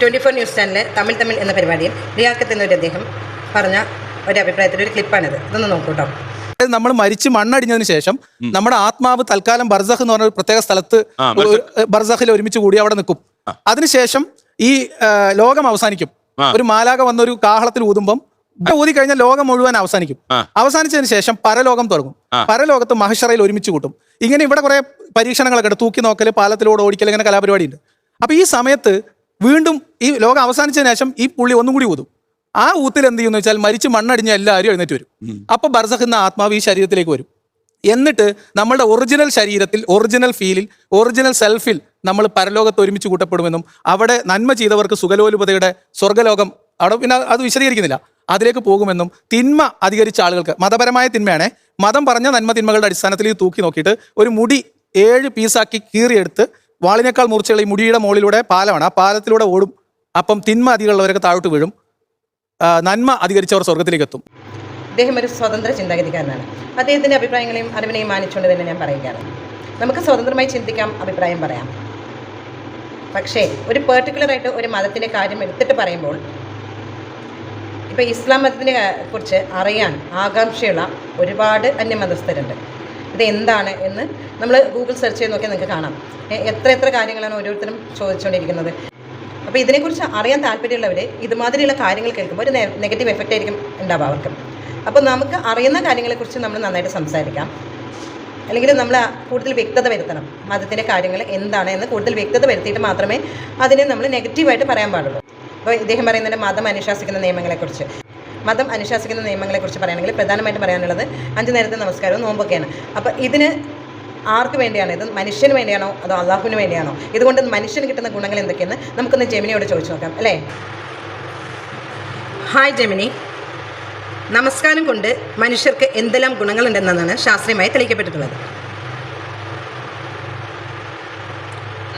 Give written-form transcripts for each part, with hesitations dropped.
24 news ചാനലിലെ തമിഴ് എന്ന പരിപാടിയിൽ റിയാക്കത്ത് എന്നൊരു അദ്ദേഹം പറഞ്ഞ ഒരു അഭിപ്രായത്തിൻ്റെ ഒരു ക്ലിപ്പാണിത്. ഇതൊന്ന് നോക്കൂ കേട്ടോ. നമ്മൾ മരിച്ച് മണ്ണടിഞ്ഞതിന് ശേഷം നമ്മുടെ ആത്മാവ് തൽക്കാലം ബർസഖ് എന്ന് പറഞ്ഞ ഒരു പ്രത്യേക സ്ഥലത്ത് ബർസഖിൽ ഒരുമിച്ച് കൂടി അവിടെ നിൽക്കും. അതിനുശേഷം ഈ ലോകം അവസാനിക്കും. ഒരു മാലാക വന്നൊരു കാഹളത്തിൽ ഊതുമ്പം ഊതി കഴിഞ്ഞാൽ ലോകം മുഴുവൻ അവസാനിക്കും. അവസാനിച്ചതിന് ശേഷം പരലോകം തുടങ്ങും. പരലോകത്ത് മഹ്ശറയിൽ ഒരുമിച്ച് കൂട്ടും. ഇങ്ങനെ ഇവിടെ കുറെ പരീക്ഷണങ്ങളൊക്കെ ഉണ്ട്. തൂക്കി നോക്കല്, പാലത്തിലൂടെ ഓടിക്കൽ, ഇങ്ങനെ കലാപരിപാടി ഉണ്ട്. അപ്പൊ ഈ സമയത്ത് വീണ്ടും ഈ ലോകം അവസാനിച്ചതിന് ശേഷം ഈ പുള്ളി ഒന്നും കൂടി ഊതും. ആ ഊത്തിൽ എന്ത് ചെയ്യുന്ന വെച്ചാൽ മരിച്ച് മണ്ണടിഞ്ഞ എല്ലാവരും എഴുന്നേറ്റ് വരും. അപ്പൊ ബർസഖ് എന്ന ആത്മാവ് ഈ ശരീരത്തിലേക്ക് വരും. എന്നിട്ട് നമ്മളുടെ ഒറിജിനൽ ശരീരത്തിൽ, ഒറിജിനൽ ഫീലിൽ, ഒറിജിനൽ സെൽഫിൽ നമ്മൾ പരലോകത്ത് ഒരുമിച്ച് കൂട്ടപ്പെടുമെന്നും അവിടെ നന്മ ചെയ്തവർക്ക് സുഖലോലുപതയുടെ സ്വർഗ്ഗലോകം, അവിടെ പിന്നെ അത് വിശദീകരിക്കുന്നില്ല, അതിലേക്ക് പോകുമെന്നും തിന്മ അധികരിച്ച ആളുകൾക്ക്, മതപരമായ തിന്മയാണേ, മതം പറഞ്ഞ നന്മ തിന്മകളുടെ അടിസ്ഥാനത്തിൽ ഇത് തൂക്കി നോക്കിയിട്ട് ഒരു മുടി 7 പീസാക്കി കീറിയെടുത്ത് വാളിനേക്കാൾ മൂർച്ചയുള്ള ഈ മുടിയുടെ മുകളിലൂടെ പാലമാണ്, ആ പാലത്തിലൂടെ ഓടും. അപ്പം തിന്മ അധികമുള്ളവരൊക്കെ താഴോട്ട് വീഴും, നന്മ അധികരിച്ചവർ സ്വർഗത്തിലേക്ക് എത്തും. അദ്ദേഹം ഒരു സ്വതന്ത്ര ചിന്താഗതിക്കാരനാണ്. അദ്ദേഹത്തിൻ്റെ അഭിപ്രായങ്ങളെയും അറിവിനെയും മാനിച്ചുകൊണ്ട് തന്നെ ഞാൻ പറയുകയാണ്. നമുക്ക് സ്വതന്ത്രമായി ചിന്തിക്കാം, അഭിപ്രായം പറയാം. പക്ഷേ ഒരു പെർട്ടിക്കുലറായിട്ട് ഒരു മതത്തിൻ്റെ കാര്യം എടുത്തിട്ട് പറയുമ്പോൾ, ഇപ്പോൾ ഇസ്ലാം മതത്തിനെ കുറിച്ച് അറിയാൻ ആകാംക്ഷയുള്ള ഒരുപാട് അന്യമതസ്ഥരുണ്ട്. ഇത് എന്താണ് എന്ന് നമ്മൾ ഗൂഗിൾ സെർച്ച് ചെയ്ത് നോക്കിയാൽ നിങ്ങൾക്ക് കാണാം. എത്ര കാര്യങ്ങളാണ് ഓരോരുത്തരും ചോദിച്ചുകൊണ്ടിരിക്കുന്നത്. അപ്പോൾ ഇതിനെക്കുറിച്ച് അറിയാൻ താല്പര്യമുള്ളവർ ഇതുമാതിരിയുള്ള കാര്യങ്ങൾ കേൾക്കുമ്പോൾ ഒരു നെഗറ്റീവ് എഫക്റ്റ് ആയിരിക്കും ഉണ്ടാവുക അവർക്ക്. അപ്പോൾ നമുക്ക് അറിയുന്ന കാര്യങ്ങളെക്കുറിച്ച് നമ്മൾ നന്നായിട്ട് സംസാരിക്കാം. അല്ലെങ്കിൽ നമ്മൾ കൂടുതൽ വ്യക്തത വരുത്തണം. മതത്തിൻ്റെ കാര്യങ്ങൾ എന്താണ് എന്ന് കൂടുതൽ വ്യക്തത വരുത്തിയിട്ട് മാത്രമേ അതിനെ നമ്മൾ നെഗറ്റീവായിട്ട് പറയാൻ പാടുള്ളൂ. അപ്പോൾ ഇദ്ദേഹം പറയുന്നതിൻ്റെ മതം അനുശാസിക്കുന്ന നിയമങ്ങളെക്കുറിച്ച് പറയുകയാണെങ്കിൽ പ്രധാനമായിട്ടും പറയാനുള്ളത് 5 നേരത്തെ നമസ്കാരവും നോമ്പൊക്കെയാണ്. അപ്പോൾ ഇതിന് ആർക്ക് വേണ്ടിയാണ്? ഇത് മനുഷ്യന് വേണ്ടിയാണോ അതോ അള്ളാഹുവിന് വേണ്ടിയാണോ? ഇതുകൊണ്ട് മനുഷ്യന് കിട്ടുന്ന ഗുണങ്ങൾ എന്തൊക്കെയെന്ന് നമുക്കൊന്ന് ജെമിനിയോട് ചോദിച്ചു നോക്കാം അല്ലേ? ഹായ് ജെമിനി, നമസ്കാരം കൊണ്ട് മനുഷ്യർക്ക് എന്തെല്ലാം ഗുണങ്ങളുണ്ടെന്നാണ് ശാസ്ത്രീയമായി തെളിയിക്കപ്പെട്ടിട്ടുള്ളത്?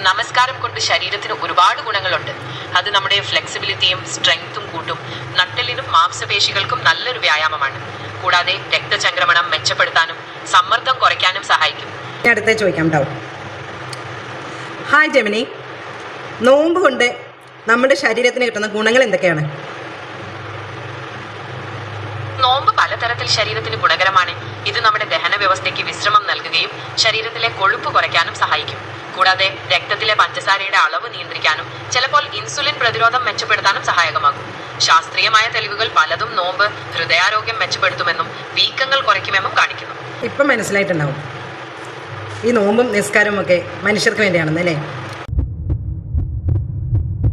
നമസ്കാരം കൊണ്ട് ശരീരത്തിന് ഒരുപാട് ഗുണങ്ങളുണ്ട്. അത് നമ്മുടെ ഫ്ലെക്സിബിലിറ്റിയും സ്ട്രെങ്ത്തും കൂട്ടും. നട്ടെല്ലിനും മാംസപേശികൾക്കും നല്ലൊരു വ്യായാമമാണ്. കൂടാതെ രക്തചംക്രമണം മെച്ചപ്പെടുത്താനും സമ്മർദ്ദം കുറയ്ക്കാനും സഹായിക്കും. അടുത്ത ചോദിക്കാം കേട്ടോ. ഹായ് ജെമിനി, നോമ്പ് കൊണ്ട് നമ്മുടെ ശരീരത്തിന് കിട്ടുന്ന ഗുണങ്ങൾ എന്തൊക്കെയാണ്? നോമ്പ് പലതരത്തിൽ ശരീരത്തിന് ഗുണകരമാണ്. ഇത് നമ്മുടെ ദഹന വ്യവസ്ഥയ്ക്ക് വിശ്രമം നൽകുകയും ശരീരത്തിലെ കൊഴുപ്പ് കുറയ്ക്കാനും സഹായിക്കും. കൂടാതെ രക്തത്തിലെ പഞ്ചസാരയുടെ അളവ് നിയന്ത്രിക്കാനും ചിലപ്പോൾ ഇൻസുലിൻ പ്രതിരോധം മെച്ചപ്പെടുത്താനും സഹായകമാകും. ശാസ്ത്രീയമായ തെളിവുകൾ പലതും നോമ്പ് ഹൃദയാരോഗ്യം മെച്ചപ്പെടുത്തുമെന്നും വീക്കങ്ങൾ കുറയ്ക്കുമെന്നും കാണിക്കുന്നു. ഇപ്പം മനസ്സിലായിട്ടുണ്ടാവും ഈ നോമ്പും നിസ്കാരവും ഒക്കെ മനുഷ്യർക്ക് വേണ്ടിയാണെന്ന് അല്ലേ?